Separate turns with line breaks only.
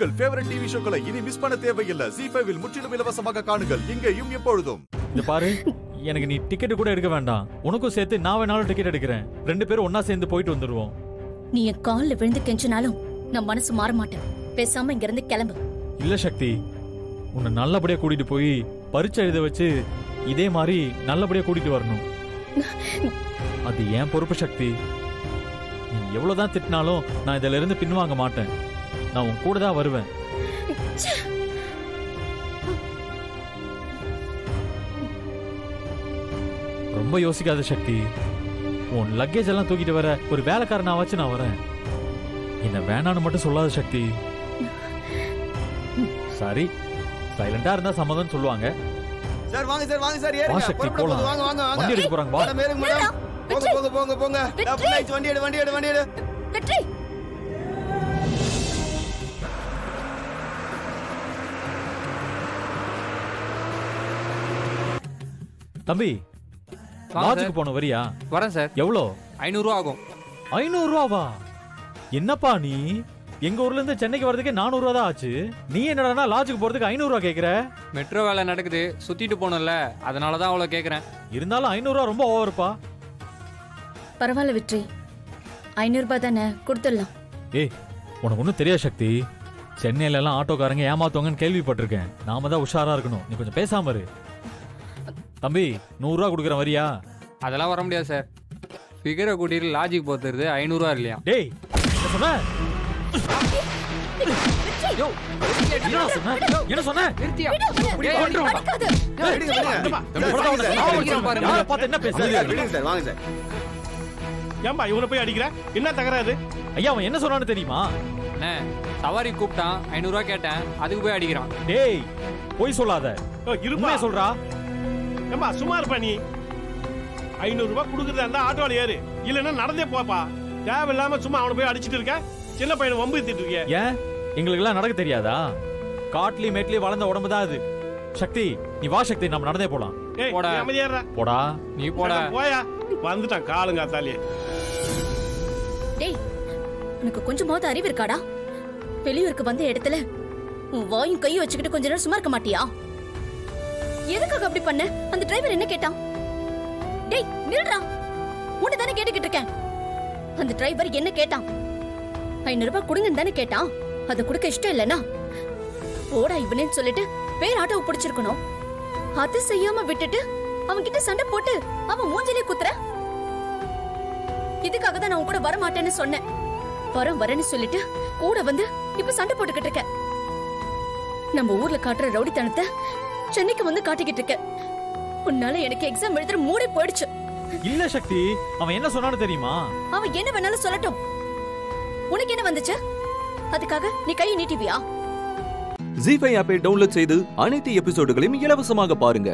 உங்கள் favourite TV ஷோக்களை இனி miss பண்ண தேவையில்லை. ZEE5 இல் முற்றிலும் இலவசமாக காணுங்கள். இங்கேயும் எப்பொழுதும்.
இந்த பாரு, எனக்கு நீ டிக்கெட் கூட எடுக்க வேண்டாம். உனக்கும் சேர்த்து நான் வேணாலும் டிக்கெட் எடுக்கிறேன். 2 பேரும் ஒன்னா சேர்ந்து போயிட்டு வந்துருவோம்.
நீ என் கால்ல விழுந்து கெஞ்சினாலும் நான் மனசு மாற மாட்டேன். பேசாம இங்க இருந்து கிளம்பு.
இல்ல சக்தி, உன்னை நல்லபடியா கூட்டிட்டு போய் பரீட்சை எழுத வச்சு இதே மாதிரி நல்லபடியா கூட்டிட்டு வரணும். அது ஏன் பொறுப்பு சக்தி. நீ எவ்வளவுதான் திட்டினாலும் நான் இதுல இருந்து பின்வாங்க மாட்டேன். நான் உன் கூட தான் வருவேன். ரொம்ப யோசிக்காத சக்தி. உன் லக்கேஜ் எல்லாம் தூக்கிட்டு வர ஒரு வேலைக்காரனாவாச்சு நான் வரேன். என்ன வேணான்னு மட்டும் சொல்லாத சக்தி. சரி, சைலண்டா இருந்தா சம்மதம் சொல்லுவாங்க.
சார் வாங்க சார், வாங்க சார், ஏறுங்க.
போலாம்.
வாங்க வாங்க வாங்க.
வண்டி எடுக்க போறாங்க. வா.
Madam madam. போங்க போங்க போங்க போங்க. வண்டி எடு வண்டி எடு வண்டி எடு.
வெற்றி.
தம்பி, லாட்ஜுக்கு போன வரியா?
வரேன் சார்.
எவ்வளோ?
500 ரூபா ஆகும்.
500 ரூபாவா? என்னப்பா நீ எங்க ஊர்ல இருந்து சென்னைக்கு வரதுக்கு 400 ரூபா தான் ஆச்சு. நீ என்னடா லாட்ஜுக்கு போறதுக்கு 500 ரூபா கேக்குற?
மெட்ரோ வேலை நடக்குது, சுத்திட்டு போனல, அதனால தான் அவ்வளவு கேக்குறேன்.
இருந்தாலும் 500 ரூபா ரொம்ப ஓவர்ப்பா.
பரவாயில்ல வெற்றி, 500 ரூபாய் தானே, கொடுத்துடலாம்.
ஏய், உனக்கு ஒன்றும் தெரியாது சக்தி. சென்னையில எல்லாம் ஆட்டோக்காரங்க ஏமாத்துவாங்கன்னு கேள்விப்பட்டிருக்கேன். நாம தான் உஷாரா இருக்கணும். நீ கொஞ்சம் பேசாம இரு. தம்பி, 100 ரூபா கொடுக்குற வரியா?
அதெல்லாம் வர முடியாது சார். ஃபிகரை கூட்டிட்டு லாஜிக் போத்துறது 500 ரூபா இல்லையா?
டேய், என்ன சொன்ன? என்ன சொன்ன? என்ன பேசுறீங்க?
வாங்க சார்.
ஏம்பா இவனை போய் அடிக்கிற? என்ன தகராறு?
ஐயா, அவன் என்ன சொன்னான்னு தெரியுமா?
அண்ணே, சவாரி கூப்பிட்டான், 500 ரூபா கேட்டேன், அதுக்கு போய் அடிக்கிறான்.
டேய், போய் சொல்லாத.
இருப்பா
சொல்றா.
ஏம்பா சும்மா இருப்பா நீ. 500 ரூபாய் கொடுக்குறதா இருந்தா ஆட்டோல ஏறு, இல்லன்னா நடந்தே போப்பா. தேவையில்லாம சும்மா அவனை போய் அடிச்சிட்டு இருக்க. சின்ன பையனை வம்பு ஏத்திட்டு இருக்க.
ஏன் எங்களுக்கு எல்லாம் நடக்க தெரியாதா? காட்லி மேட்லி வளர்ந்த உடம்பு தான் அது. சக்தி, நீ வா சக்தி, நம்ம நடந்தே போலாம்.
போடா.
போடா.
நீ போடா.
போயா. வந்துட்டான் காலுங்காத்தாலே.
டேய், உனக்கு கொஞ்சமாவது அறிவு இருக்காடா? வெளியூருக்கு வந்த இடத்துல உன் வாயும் கையும் வச்சுக்கிட்டு கொஞ்ச நேரம் சும்மா இருக்க மாட்டியா? எதுக்காக அப்படி பண்ண? அந்த டிரைவர் என்ன கேட்டான்? டேய் நில்றா, உன்னை தானே கேட்டுக்கிட்டு இருக்கேன். அந்த டிரைவர் என்ன கேட்டான்? 500 ரூபாய் கொடுங்கன்னு தானே கேட்டான். அதை கொடுக்க இஷ்டம் இல்லைன்னா போடா இவனேன்னு சொல்லிட்டு வேற ஆட்டோவை பிடிச்சிருக்கணும். அது செய்யாம விட்டுட்டு அவன் கிட்ட சண்டை போட்டு அவன் மூஞ்சிலே குத்துற. இதுக்காக தான் நான் உன் கூட வர மாட்டேன்னு சொன்னேன். வரேன்னு சொல்லிட்டு கூட வந்து இப்ப சண்டை போட்டுக்கிட்டு இருக்க. நம்ம ஊர்ல காட்டுற ரவுடித்தனத்தை சென்னைக்கு வந்து காட்டிக்கிட்டு இருக்க. உன்னால எனக்கு எக்ஸாம் எழுதுற மூடே போயிடுச்சு.
இல்ல சக்தி, அவன் என்ன சொன்னான்னு தெரியுமா?
அவன் என்ன வேணாலும் சொல்லட்டும். உனக்கு என்ன வந்துச்சு? அதுக்காக நீ கையை நீட்டிவியா?
ZEE5 ஆப்பை டவுன்லோட் செய்து அனைத்து எபிசோடுகளையும் இலவசமாக பாருங்க.